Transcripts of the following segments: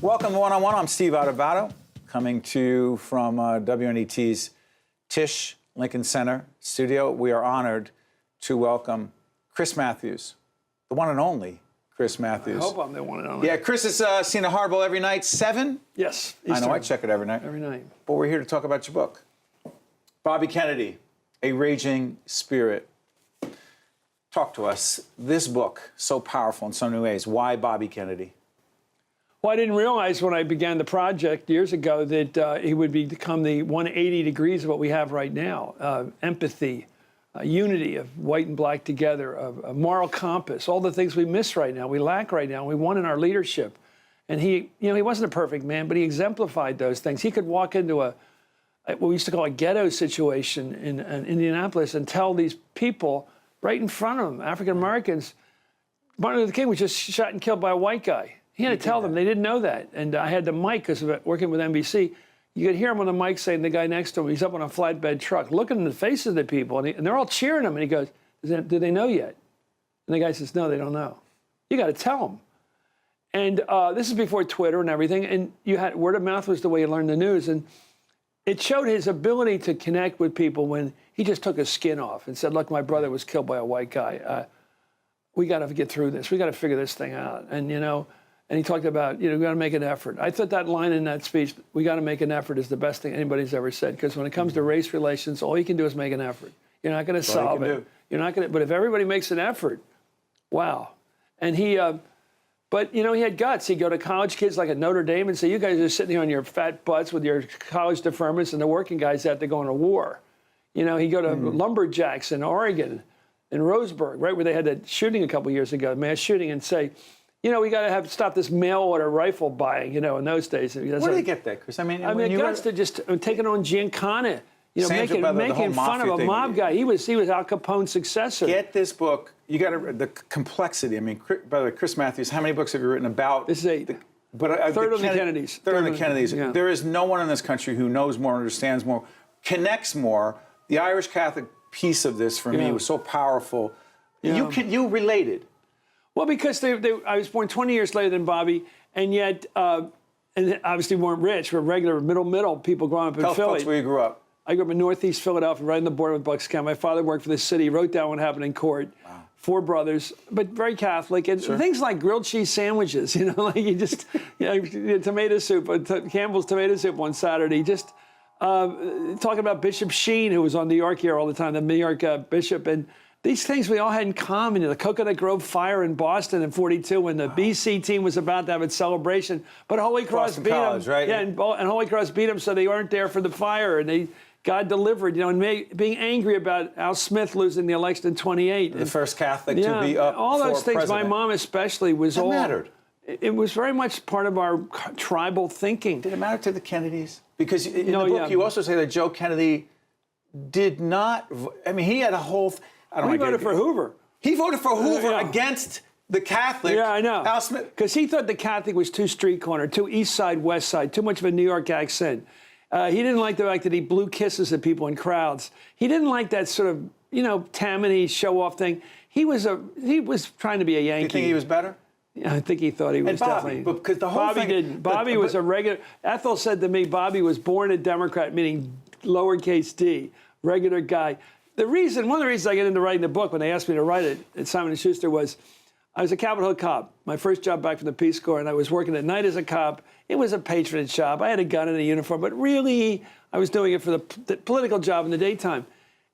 Welcome to One on One. I'm Steve Adubato, coming to you from WNET's Tisch Lincoln Center studio. We are honored to welcome Chris Matthews, the one and only Chris Matthews. I hope I'm the one and only. Yeah, Chris has seen a Hardball every night, 7? Yes. I know, I check it every night. Every night. But we're here to talk about your book. Bobby Kennedy, A Raging Spirit. Talk to us. This book, so powerful in so many ways. Why Bobby Kennedy? Well, I didn't realize when I began the project years ago that it would become the 180 degrees of what we have right now. Empathy, unity of white and black together, a moral compass, all the things we miss right now, we lack right now, we want in our leadership. And he wasn't a perfect man, but he exemplified those things. He could walk into what we used to call a ghetto situation in Indianapolis and tell these people right in front of them, African Americans, Martin Luther King was just shot and killed by a white guy. He had to tell them. They didn't know that. And I had the mic, because of working with NBC. You could hear him on the mic saying, the guy next to him, he's up on a flatbed truck, looking in the faces of the people, and they're all cheering him. And he goes, do they know yet? And the guy says, no, they don't know. You got to tell them. And this is before Twitter and everything. And you had word of mouth was the way you learned the news. And it showed his ability to connect with people when he just took his skin off and said, look, my brother was killed by a white guy. We got to get through this. We got to figure this thing out. And, and he talked about, we got to make an effort. I thought that line in that speech, we got to make an effort, is the best thing anybody's ever said. Because when it comes to race relations, all you can do is make an effort. You're not going to solve it. You're not going to, but if everybody makes an effort, wow. And he, but he had guts. He'd go to college kids like at Notre Dame and say, you guys are sitting here on your fat butts with your college deferments, and the working guys out there going to war. He'd go to lumberjacks in Oregon, in Roseburg, right, where they had that shooting a couple years ago, mass shooting, and say, we got to stop this mail-order rifle buying, in those days. Where do they get that, Chris? I mean guts to just taking on Giancana, making fun of a mob guy. He was Al Capone's successor. Get this book. You got to, the complexity. I mean, by the way, Chris Matthews, how many books have you written about? This is 8. Third on the Kennedys. Third on the Kennedys. Yeah. There is no one in this country who knows more, understands more, connects more. The Irish Catholic piece of this, for me, was so powerful. Yeah. You related. Well, because I was born 20 years later than Bobby, and yet, and obviously weren't rich. We're regular middle people growing up in Philly. Tell folks where you grew up. I grew up in Northeast Philadelphia, right on the border with Bucks County. My father worked for the city. He wrote down what happened in court. Wow. 4 brothers, but very Catholic. And things like grilled cheese sandwiches, like you just, tomato soup, Campbell's tomato soup on Saturday. Just talking about Bishop Sheen, who was on New York here all the time, the New York bishop. And these things we all had in common. The Coconut Grove fire in Boston in '42 when the BC team was about to have its celebration. But Holy Cross beat them. Right? Yeah, and Holy Cross beat them, so they weren't there for the fire. And God delivered, and being angry about Al Smith losing the election in '28. The first Catholic to be up all those things, president. my mom especially, was that mattered. It was very much part of our tribal thinking. Did it matter to the Kennedys? Because in the book, you also say that Joe Kennedy did not, he had a whole... He voted for Hoover. He voted for Hoover against the Catholic. Yeah, I know. Al Smith. Because he thought the Catholic was too street corner, too east side, west side, too much of a New York accent. He didn't like the fact that he blew kisses at people in crowds. He didn't like that sort of, Tammany show-off thing. He was trying to be a Yankee. You think he was better? Yeah, I think he thought he was. And Bobby, definitely. Because the whole Bobby thing, didn't. Bobby was a regular. Ethel said to me, Bobby was born a Democrat, meaning lowercase d, regular guy. One of the reasons I get into writing the book when they asked me to write it at Simon & Schuster was I was a Capitol Hill cop, my first job back from the Peace Corps, and I was working at night as a cop. It was a patronage job. I had a gun and a uniform, but really I was doing it for the political job in the daytime.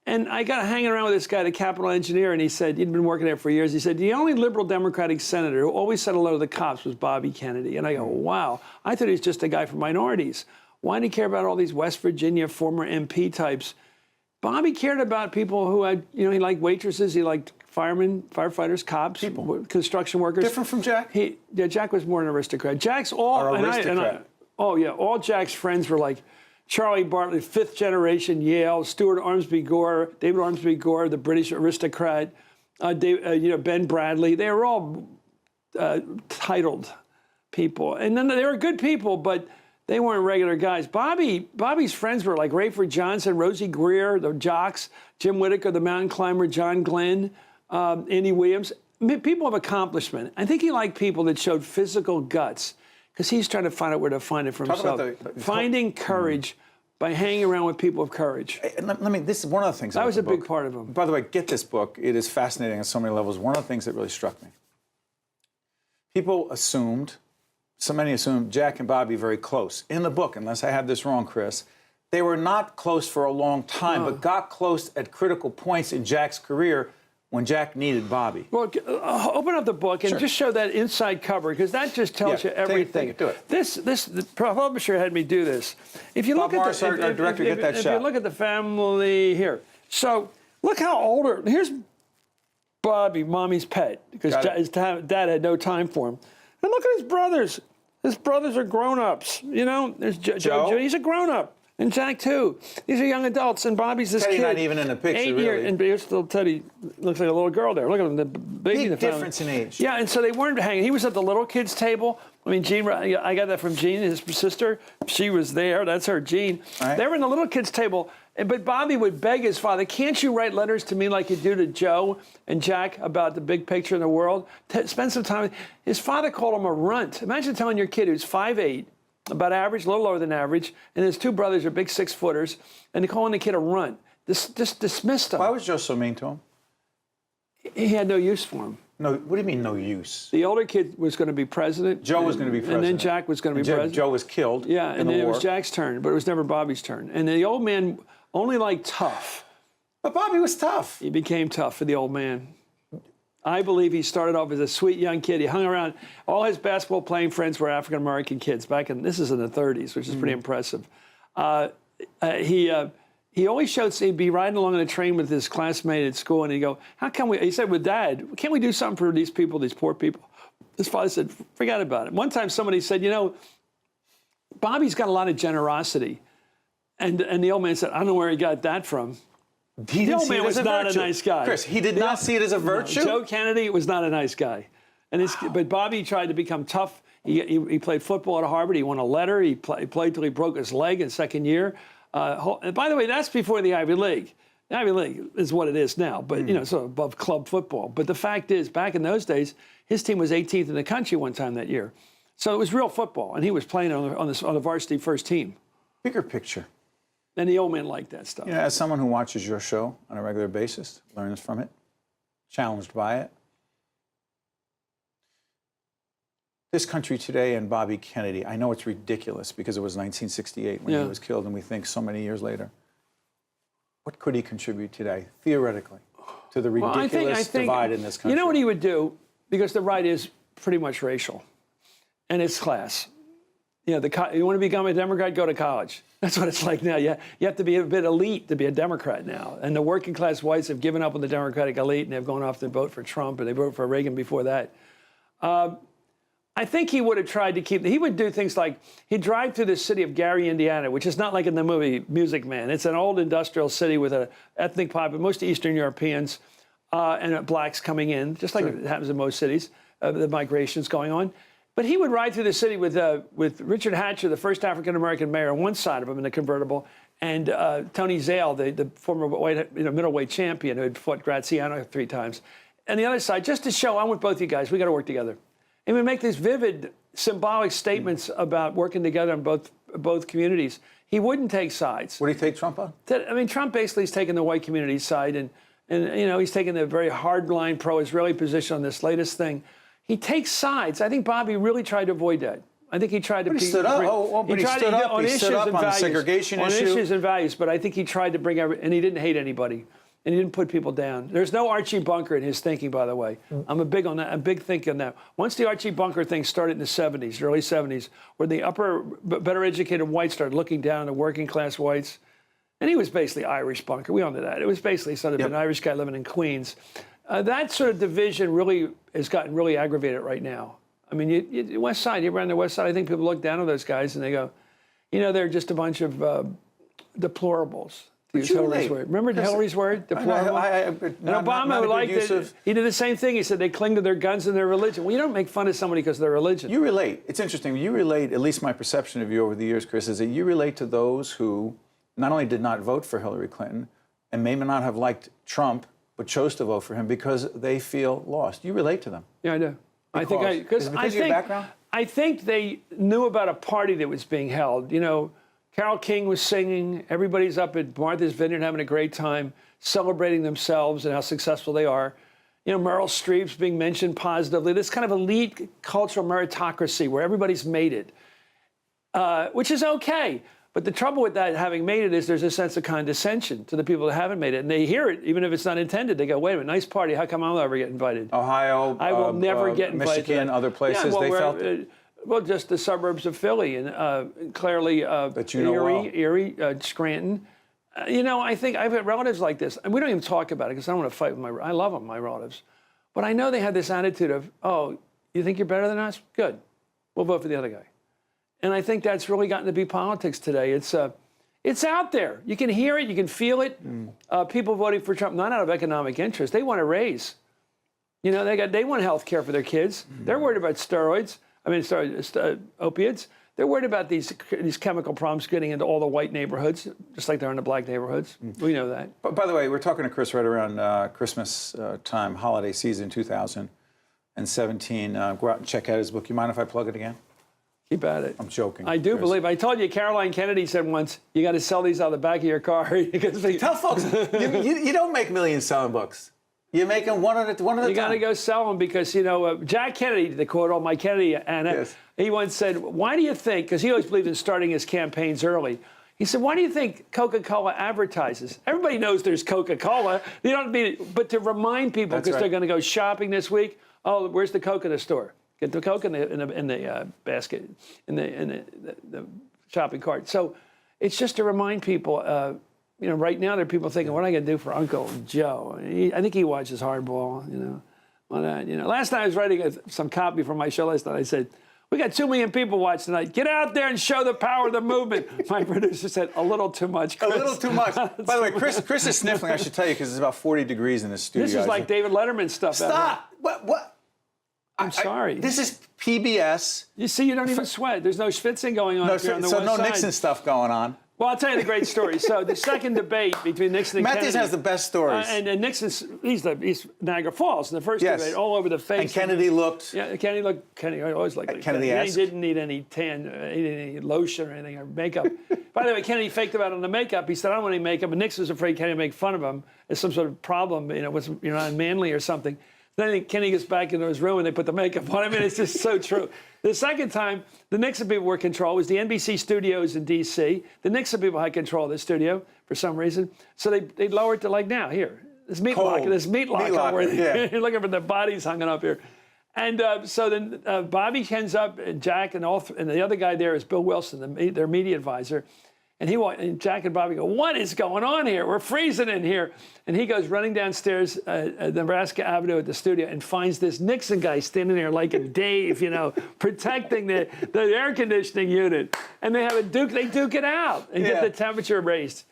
And I got hanging around with this guy, the Capitol engineer, and he said, he'd been working there for years. He said, the only liberal Democratic senator who always said hello to the cops was Bobby Kennedy. And I go, wow. I thought he was just a guy for minorities. Why did he care about all these West Virginia former MP types? Bobby cared about people who had, he liked waitresses, he liked firemen, firefighters, cops, construction workers. Different from Jack? Jack was more an aristocrat. Jack's all... all Jack's friends were like Charlie Bartlett, 5th generation Yale, Stuart Ormsby Gore, David Ormsby Gore, the British aristocrat, Ben Bradley. They were all titled people. And then they were good people, but they weren't regular guys. Bobby's friends were like Rayford Johnson, Rosie Greer, the jocks, Jim Whittaker, the mountain climber, John Glenn, Andy Williams. People of accomplishment. I think he liked people that showed physical guts. because he's trying to find out where to find it for Talk himself. about Finding courage by hanging around with people of courage. And let me, this is one of the things. That was a big book. part of him. By the way, get this book. It is fascinating on so many levels. One of the things that really struck me. People assumed, so many assumed, Jack and Bobby very close. In the book, unless I have this wrong, Chris, they were not close for a long time, but got close at critical points in Jack's career when Jack needed Bobby. Well, open up the book and just show that inside cover, because that just tells you everything. Do it. The publisher had me do this. If you Bob look Morris, at the, our director, get that if shot. you look at the family here, so look how older. Here's Bobby, mommy's pet, because his dad had no time for him. And look at his brothers. His brothers are grown-ups. You know, there's Joe. He's a grown-up. And Jack, too. These are young adults, and Bobby's this Teddy kid. not even in the picture, 8 years, really. and here's still Teddy. Looks like a little girl there. Look at him, the baby in the family. Difference in age. Yeah, and so they weren't hanging. He was at the little kids' table. I mean, Jean, I got that from Jean, his sister. She was there. That's her, Jean. Right. They were in the little kids' table, but Bobby would beg his father, can't you write letters to me like you do to Joe and Jack about the big picture in the world? Spend some time. His father called him a runt. Imagine telling your kid who's 5'8", about average, a little lower than average, and his two brothers are big 6-footers, and they're calling the kid a runt. Just dismissed him. Why was Joe so mean to him? He had no use for him. No, what do you mean no use? The older kid was going to be president. Joe was going to be president. And then Jack was going to be president. Joe was killed. Yeah, in and the then war. it was Jack's turn, but it was never Bobby's turn. And the old man only liked tough. But Bobby was tough. He became tough for the old man. I believe he started off as a sweet young kid. He hung around. All his basketball playing friends were African American kids back in, this is in the 30s, which is pretty impressive. He always showed, he'd be riding along on a train with his classmate at school, and he'd go, how can we, he said with Dad, can't we do something for these people, these poor people? His father said, forget about it. One time somebody said, you know, Bobby's got a lot of generosity. And the old man said, I don't know where he got that from. The old man was not a nice guy. Chris, he did not see it as a virtue? No, Joe Kennedy was not a nice guy. But Bobby tried to become tough. He played football at Harvard. He won a letter. He played till he broke his leg in second year. And by the way, that's before the Ivy League. The Ivy League is what it is now, but you know, sort of above club football. But the fact is, back in those days, his team was 18th in the country one time that year. So it was real football, and he was playing on the varsity first team. Bigger picture. And the old man liked that stuff. You know, as someone who watches your show on a regular basis, learns from it, challenged by it, this country today and Bobby Kennedy, I know it's ridiculous because it was 1968 when he was killed, and we think so many years later. What could he contribute today, theoretically, to the ridiculous divide in this country? You know what he would do? Because the right is pretty much racial, and it's class. You know, you want to become a Democrat, go to college. That's what it's like now. You have to be a bit elite to be a Democrat now. And the working class whites have given up on the Democratic elite, and they've gone off to vote for Trump, and they voted for Reagan before that. I think he would have tried to keep, he would do things like, he'd drive through the city of Gary, Indiana, which is not like in the movie Music Man. It's an old industrial city with an ethnic population, mostly Eastern Europeans, and blacks coming in, just like it happens in most cities, the migration's going on. But he would ride through the city with Richard Hatcher, the first African-American mayor, on one side of him in the convertible, and Tony Zale, the former middleweight champion who had fought Graziano 3 times. And the other side, just to show, I'm with both you guys, we got to work together. And we make these vivid, symbolic statements about working together in both communities. He wouldn't take sides. Would he take Trump on? I mean, Trump basically has taken the white community side, and you know, he's taken the very hardline pro-Israeli position on this latest thing. He takes sides. I think Bobby really tried to avoid that. I think he tried to. But he stood up. But he stood up on the segregation issue. On issues and values, but I think he tried to bring and he didn't hate anybody. And he didn't put people down. There's no Archie Bunker in his thinking, by the way. I'm a big on that. I'm big thinking on that. Once the Archie Bunker thing started in the 70s, early 70s, where the better educated whites started looking down on the working class whites, and he was basically Irish Bunker. We all knew that. It was basically sort of an Irish guy living in Queens. That sort of division really has gotten really aggravated right now. I mean, West Side, you're around the West Side, I think people look down on those guys and they go, you know, they're just a bunch of deplorables. Hillary's word. Remember Hillary's word? Deplorable? And Obama liked it. He did the same thing. He said they cling to their guns and their religion. Well, you don't make fun of somebody because of their religion. You relate. It's interesting. You relate, at least my perception of you over the years, Chris, is that you relate to those who not only did not vote for Hillary Clinton and may not have liked Trump, but chose to vote for him because they feel lost. You relate to them. Yeah, I do. Because of your background? I think they knew about a party that was being held. You know, Carole King was singing. Everybody's up at Martha's Vineyard having a great time, celebrating themselves and how successful they are. You know, Meryl Streep's being mentioned positively. This kind of elite cultural meritocracy where everybody's made it, which is okay. But the trouble with that, having made it, is there's a sense of condescension to the people that haven't made it. And they hear it, even if it's not intended. They go, wait a minute, nice party. How come I'll never get invited? Ohio, I will never get invited. Michigan, other places, yeah, well, they felt it? Well, just the suburbs of Philly and clearly that you know Erie, Scranton. You know, I think I've had relatives like this. And we don't even talk about it because I don't want to fight with I love them, my relatives. But I know they had this attitude of, oh, you think you're better than us? Good. We'll vote for the other guy. And I think that's really gotten to be politics today. It's out there. You can hear it. You can feel it. People voting for Trump, not out of economic interest. They want a raise. You know, they want health care for their kids. They're worried about steroids. I mean, opiates. They're worried about these chemical problems getting into all the white neighborhoods, just like they're in the black neighborhoods. We know that. But by the way, we're talking to Chris right around Christmas time, holiday season 2017. Go out and check out his book. You mind if I plug it again? Keep at it. I'm joking. I do Chris. believe. I told you, Caroline Kennedy said once, you got to sell these out of the back of your car. Tell folks, you don't make millions selling books. You make them one at a time. You got to go sell them because, you know, Jack Kennedy, the quote on my Kennedy, and yes. He once said, why do you think, because he always believed in starting his campaigns early, he said, why do you think Coca-Cola advertises? Everybody knows there's Coca-Cola. You don't need it, but to remind people, because they're going to go shopping this week, oh, where's the Coke in the store? Get the Coke in the basket, in the shopping cart. So it's just to remind people, you know, right now there are people thinking, what am I going to do for Uncle Joe? I think he watches Hardball, you know. Well, you know. Last night I was writing some copy for my show last night. I said, we got 2 million people watch tonight. Get out there and show the power of the movement. My producer said, a little too much, Chris. A little too much. By the way, Chris is sniffling, I should tell you, because it's about 40 degrees in the studio. This is like David Letterman stuff. Stop. What? I'm sorry. This is PBS. You see, you don't even sweat. There's no schwitzing going on here on the so one no side. Nixon stuff going on. Well, I'll tell you the great story. So the second debate between Nixon and Matthews Kennedy. has the best stories. And Nixon's, he's Niagara Falls in the first Yes. debate, all over the face. And Kennedy looked. Yeah, Kennedy always looked like Kennedy-esque. He didn't need any tan, he didn't need any lotion or anything, or makeup. By the way, Kennedy faked about on the makeup. He said, I don't want any makeup. And Nixon was afraid Kennedy would make fun of him as some sort of problem, you know, was unmanly or something. Then Kennedy gets back into his room and they put the makeup on him, and it's just so true. The second time, the Nixon people were in control. It was the NBC studios in D.C. The Nixon people had control of the studio for some reason. So they lowered to like now, here. This meat locker where you're looking for the bodies hanging up here. And so then Bobby ends up, and Jack, and the other guy there is Bill Wilson, their media advisor. And Jack and Bobby go, what is going on here? We're freezing in here. And he goes running downstairs Nebraska Avenue at the studio and finds this Nixon guy standing there like a Dave, you know, protecting the air conditioning unit. And they duke it out and get the temperature raised.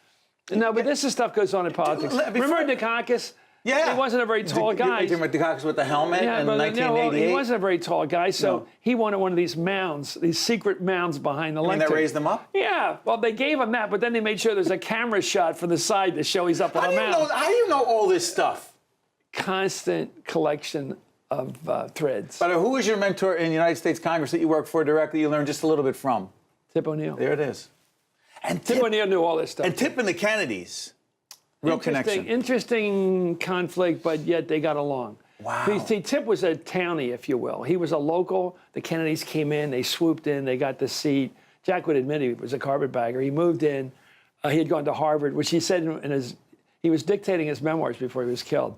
No, but this is stuff goes on in politics. Remember Dukakis? Yeah. He wasn't a very tall guy. You're talking about Dukakis with the helmet in 1988? He wasn't a very tall guy, so he wanted one of these mounds, these secret mounds behind the lectern. And they raised them up? Yeah. Well, they gave him that, but then they made sure there's a camera shot from the side to show he's up on a mound. How do you know all this stuff? Constant collection of threads. But who was your mentor in the United States Congress that you worked for directly, you learned just a little bit from? Tip O'Neill. There it is. And Tip O'Neill knew all this stuff. And Tip and the Kennedys. Real connection. Interesting conflict, but yet they got along. Wow. See, Tip was a townie, if you will. He was a local. The Kennedys came in. They swooped in. They got the seat. Jack would admit he was a carpetbagger. He moved in. He had gone to Harvard, which he said he was dictating his memoirs before he was killed.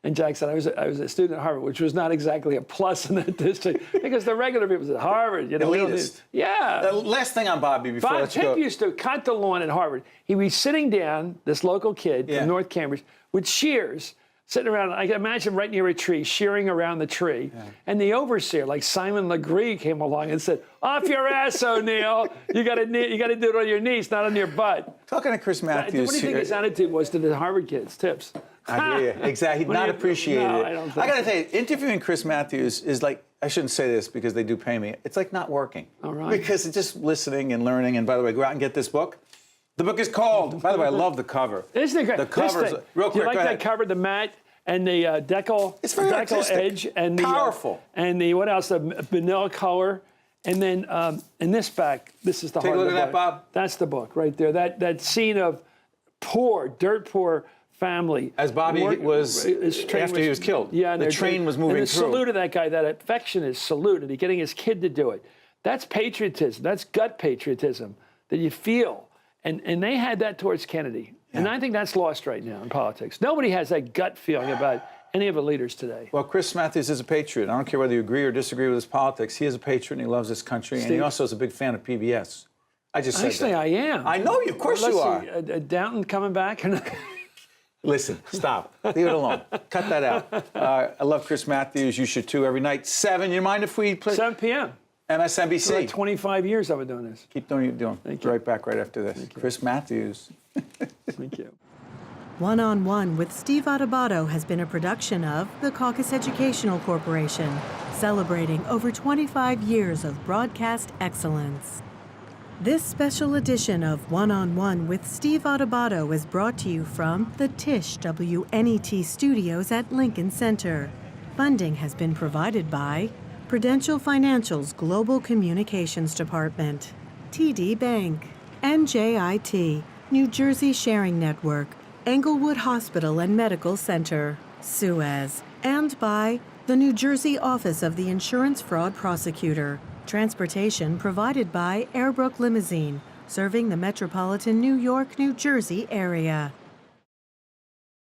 And Jack said, I was a student at Harvard, which was not exactly a plus in that district because the regular people at Harvard, you know. Elitist. Yeah. The last thing on Bobby before I let you go. Tip used to cut the lawn at Harvard. He'd be sitting down, this local kid from North Cambridge, with shears, sitting around, I can imagine right near a tree, shearing around the tree. Yeah. And the overseer, like Simon Legree, came along and said, off your ass, O'Neill. You got to do it on your knees, not on your butt. Talking to Chris Matthews. What do you think his attitude was to the Harvard kids, Tips? I hear you. Exactly. He'd not appreciate it. I don't think I got to tell you, interviewing Chris Matthews is like, I shouldn't say this because they do pay me. It's like not working. All right. Because it's just listening and learning. And by the way, go out and get this book. The book is called, by the way, I love the cover. Isn't it great? The cover's, real quick, do you like go that ahead. cover, the mat and the decal, it's very decal artistic. edge and the powerful. And the what else? The vanilla color And then in this back, this is the Take heart a look of the at that, book. Bob. That's the book right there. That scene of poor, dirt poor family. As Bobby was, after he was killed. Yeah, and the train was moving and the through. salute of that guy, that affectionate salute, and he getting his kid to do it. That's patriotism. That's gut patriotism that you feel. And they had that towards Kennedy. Yeah. And I think that's lost right now in politics. Nobody has that gut feeling about any of the leaders today. Well, Chris Matthews is a patriot. I don't care whether you agree or disagree with his politics. He is a patriot and he loves this country. Steve? And he also is a big fan of PBS. I just said Actually, that. I am. I know you. Of course you are. Downton coming back? Listen, stop. Leave it alone. Cut that out. I love Chris Matthews. You should too. Every night, 7. You mind if we play? 7 p.m. MSNBC. For like 25 years I've been doing this. Keep doing what you're doing. Thank Be you. right back right after this. Chris Matthews. Thank you. One-on-One with Steve Adubato has been a production of the Caucus Educational Corporation, celebrating over 25 years of broadcast excellence. This special edition of One-on-One with Steve Adubato is brought to you from the Tisch WNET studios at Lincoln Center. Funding has been provided by Prudential Financial's Global Communications Department, TD Bank, NJIT, New Jersey Sharing Network, Englewood Hospital and Medical Center, Suez, and by the New Jersey Office of the Insurance Fraud Prosecutor. Transportation provided by Airbrook Limousine, serving the metropolitan New York, New Jersey area.